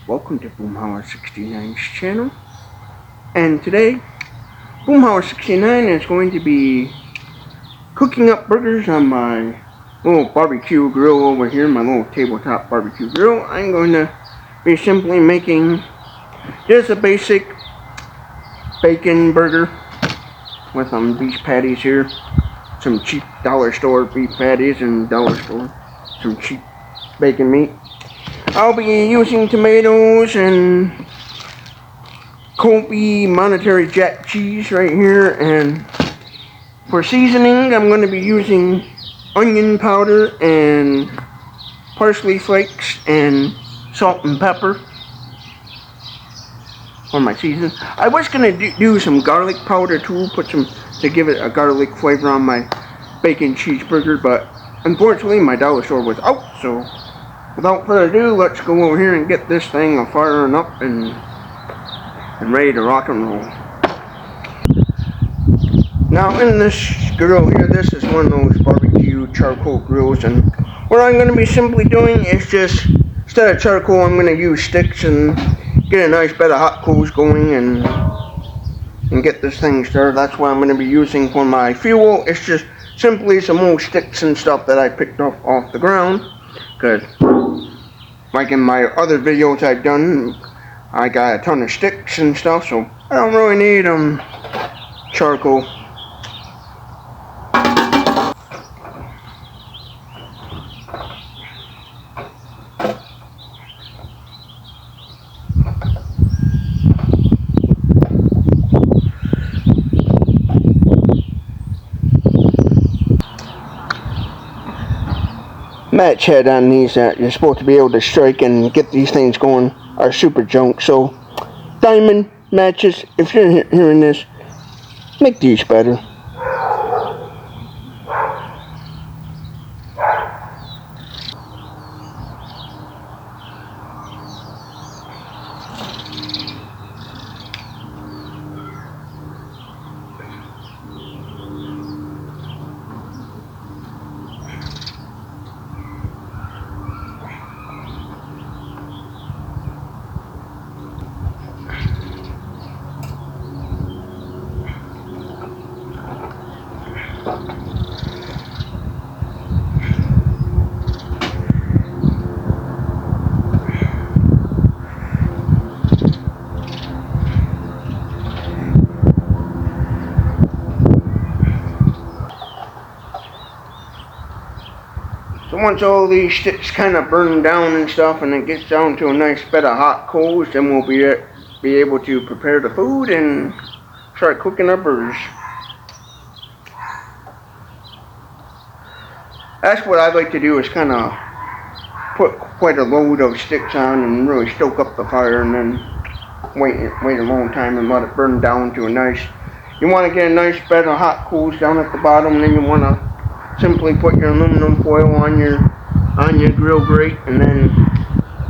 Welcome to Boomhauer69's channel, and today Boomhauer69 is going to be cooking up burgers on my little barbecue grill over here, my little tabletop barbecue grill. I'm going to be simply making just a basic bacon burger with some beef patties here, some cheap dollar store beef patties, and dollar store some cheap bacon meat. I'll be using tomatoes and Colby Monterey Jack cheese right here, and for seasoning I'm going to be using onion powder and parsley flakes and salt and pepper for my season. I was going to do some garlic powder too, to give it a garlic flavor on my bacon cheeseburger, but unfortunately my dollar store was out, so without further ado, let's go over here and get this thing firing up and ready to rock and roll. Now in this grill here, this is one of those barbecue charcoal grills, and what I'm going to be simply doing is just, instead of charcoal, I'm going to use sticks and get a nice bed of hot coals going and get this thing started. That's what I'm going to be using for my fuel. It's just simply some old sticks and stuff that I picked up off the ground. Because, like in my other videos I've done, I got a ton of sticks and stuff, so I don't really need charcoal. Match head on these that you're supposed to be able to strike and get these things going are super junk, so diamond matches, if you're hearing this, make these better. So once all these sticks kind of burn down and stuff, and it gets down to a nice bed of hot coals, then we'll be able to prepare the food and start cooking our burgers. That's what I like to do, is kind of put quite a load of sticks on and really stoke up the fire, and then wait a long time and let it burn down to a nice, you want to get a nice bed of hot coals down at the bottom, and then you want to simply put your aluminum foil on your grill grate, and then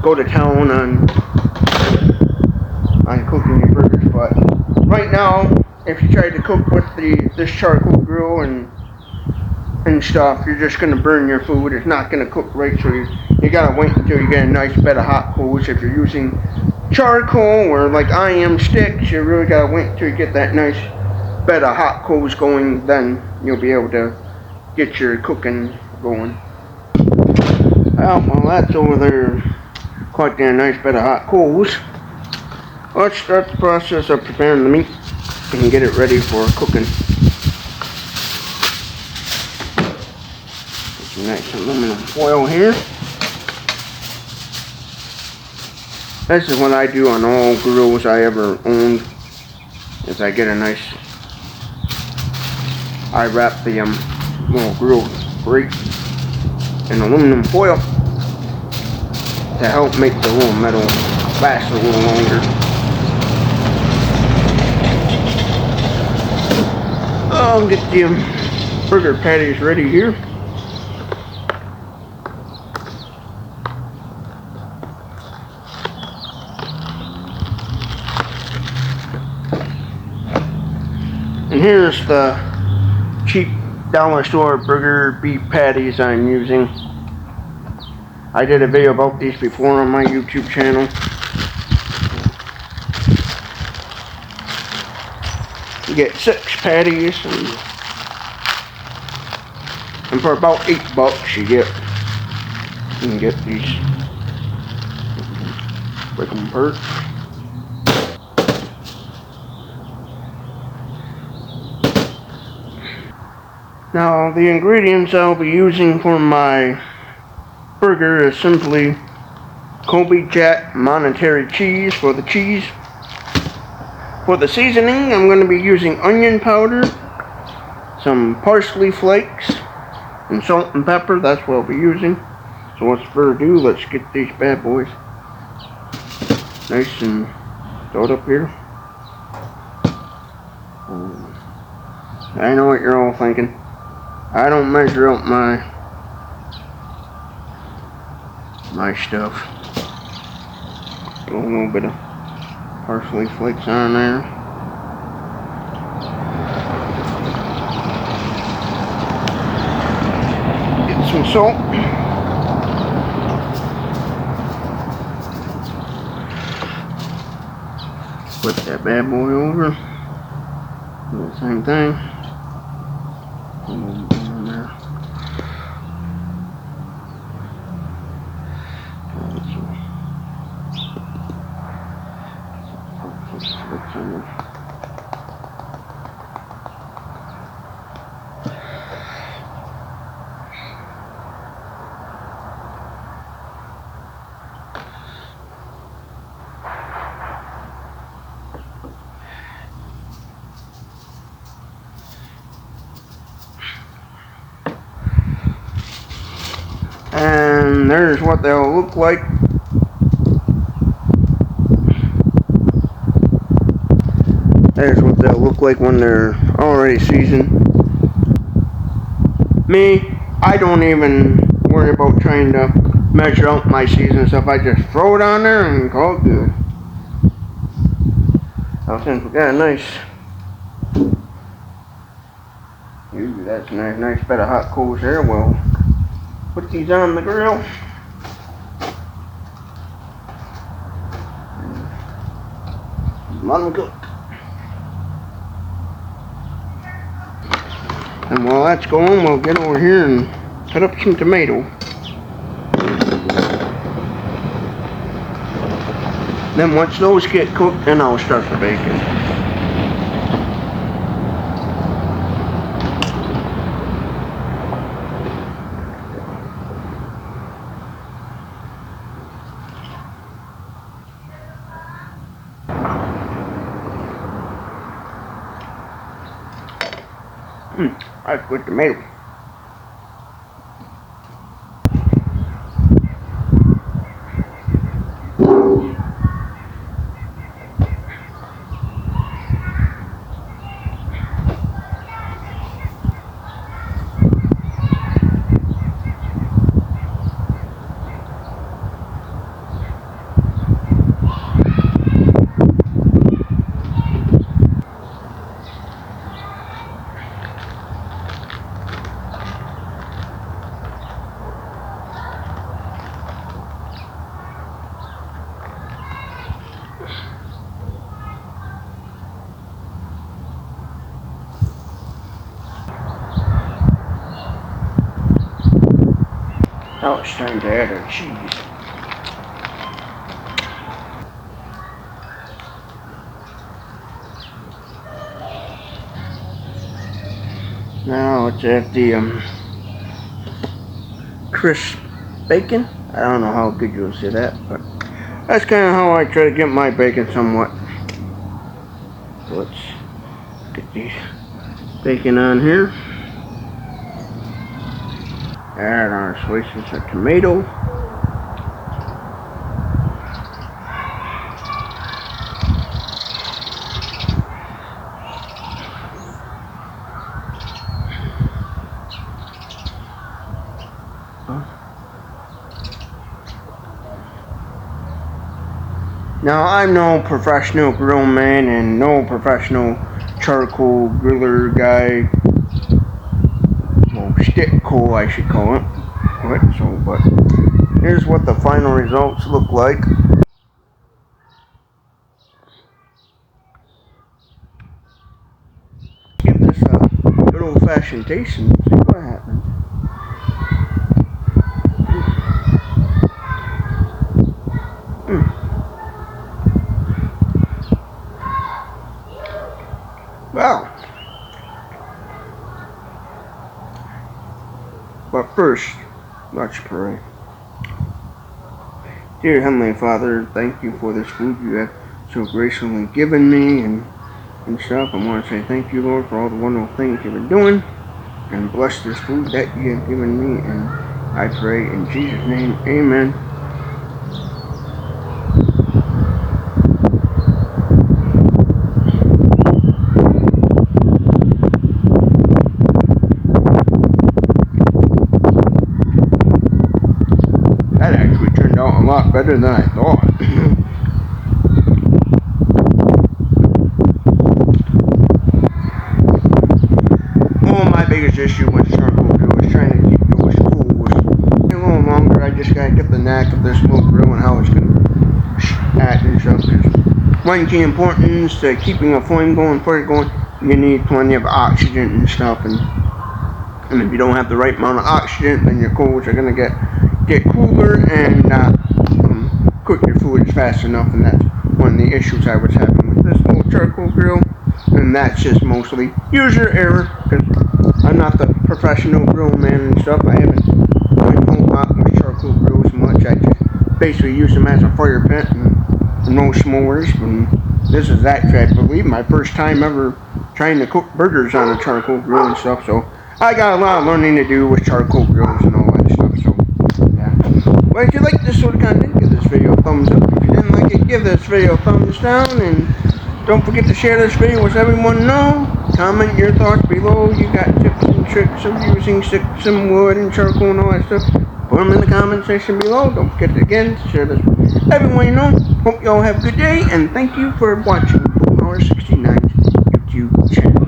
go to town on cooking your burgers. But right now, if you try to cook with this charcoal grill and stuff, you're just going to burn your food. It's not going to cook right, so you got to wait until you get a nice bed of hot coals. If you're using charcoal or like I am sticks, you really got to wait until you get that nice bed of hot coals going, then you'll be able to get your cooking going. Well, that's over there collecting a nice bed of hot coals. Let's start the process of preparing the meat and get it ready for cooking. Get some nice aluminum foil here. This is what I do on all grills I ever owned, is I get a nice, I wrap the little grill grate in aluminum foil to help make the little metal last a little longer. I'll get the burger patties ready here. And here's the cheap dollar store burger beef patties I'm using. I did a video about these before on my YouTube channel. You get 6 patties, and for about $8 you can get these Bacon perks. Now the ingredients I'll be using for my burger is simply Colby Jack monetary cheese for the cheese. For the seasoning, I'm going to be using onion powder, some parsley flakes, and salt and pepper. That's what I'll be using. So without further ado, let's get these bad boys nice and stowed up here. I know what you're all thinking. I don't measure out my stuff. Put a little bit of parsley flakes on there. Get some salt. Flip that bad boy over. Do the same thing. Put a little bit on there. And there's what they'll look like. There's what they'll look like when they're already seasoned. Me, I don't even worry about trying to measure out my season stuff. I just throw it on there and call it good. Now since we got a nice, that's a nice bit of hot coals there, we'll put these on the grill. Let them cook. And while that's going, we'll get over here and cut up some tomato. Then once those get cooked, then I'll start the bacon. That's good tomato. Now it's time to add our cheese. Now let's add the crisp bacon. I don't know how good you'll see that, but that's kind of how I try to get my bacon somewhat. So let's get the bacon on here. Add our slices of tomato. Now I'm no professional grill man and no professional charcoal griller guy. Well, stick coal I should call it. But here's what the final results look like. old-fashioned taste and see what happens. Wow. But first, let's pray. Dear Heavenly Father, thank you for this food you have so graciously given me and stuff. I want to say thank you, Lord, for all the wonderful things you've been doing. And bless this food that you have given me. And I pray in Jesus' name, amen. That actually turned out a lot better than I thought. Well, my biggest issue with charcoal grill was trying to keep those coals a little longer. I just gotta get the knack of the smoke grill and how it's gonna act and stuff. One key importance to keeping a flame going, fire going, you need plenty of oxygen and stuff. And if you don't have the right amount of oxygen, then your coals are gonna get cooler and not cook your food fast enough. And that's one of the issues I was having with this little charcoal grill. And that's just mostly user error, because I'm not the professional grill man and stuff. I haven't done a whole lot with charcoal grills much. I just basically use them as a fire pit and no s'mores. And this is actually, I believe, my first time ever trying to cook burgers on a charcoal grill and stuff. So I got a lot of learning to do with charcoal grills and all that stuff. So yeah. Well, if you like this sort of content, give this video a thumbs up. If you didn't like it, give this video a thumbs down. And don't forget to share this video with everyone know. Comment your thoughts below. You got tips and tricks of using sticks and wood and charcoal and all that stuff. Put them in the comment section below. Don't forget again to share this with everyone you know. Hope you all have a good day, and thank you for watching Boomhauer69's YouTube channel.